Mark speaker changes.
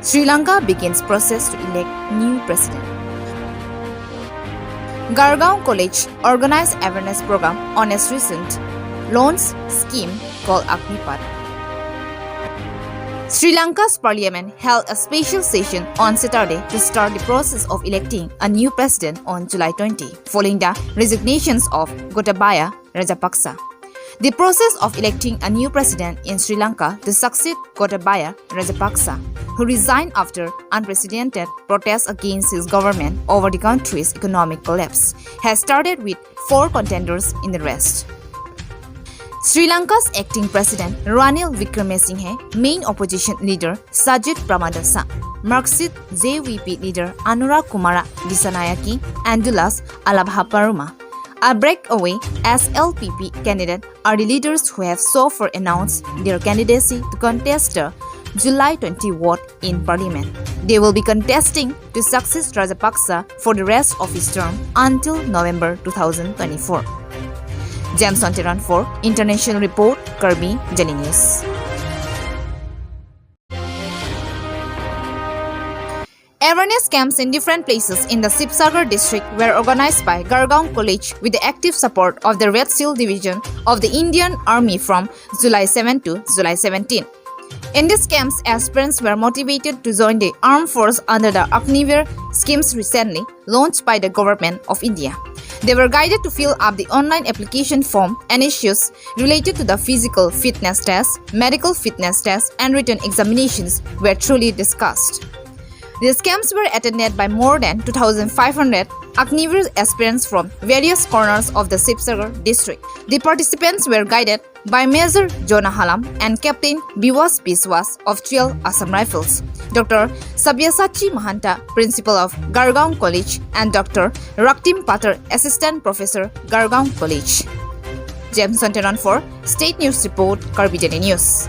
Speaker 1: Sri Lanka begins process to elect new president. Gargaon College organized awareness program on its recent launch scheme called Agnipat. Sri Lanka's parliament held a special session on Saturday to start the process of electing a new president on July 20, following the resignations of Gotabaya Rajapaksa. The process of electing a new president in Sri Lanka to succeed Gotabaya Rajapaksa, who resigned after unprecedented protests against his government over the country's economic collapse, has started with 4 contenders in the race. Sri Lanka's acting president Ranil Wickremesinghe, main opposition leader Sajid Pramadasa, Marxist JVP leader Anurag Kumara Dissanayake, and Dulas Alabhaparuma. A breakaway SLPP candidate are the leaders who have so far announced their candidacy to contest the July 20 vote in parliament. They will be contesting to succeed Rajapaksa for the rest of his term until November 2024. James Sonteran for International Report, Kirby Daily News. Awareness camps in different places in the Sibsagar district were organized by Gargaon College with the active support of the Red Seal Division of the Indian Army from July 7 to July 17. In these camps, aspirants were motivated to join the armed force under the Agniveer schemes recently launched by the Government of India. They were guided to fill up the online application form, and issues related to the physical fitness test, medical fitness test, and written examinations were truly discussed. These camps were attended by more than 2,500 Agniveer aspirants from various corners of the Sibsagar district. The participants were guided by Major Jonah Halam and Captain Biwas Biswas of 12 Assam Rifles, Dr. Sabyasachi Mahanta, Principal of Gargaon College, and Dr. Raktim Patar, Assistant Professor, Gargaon College. James Sonteran for State News Report, Kirby Daily News.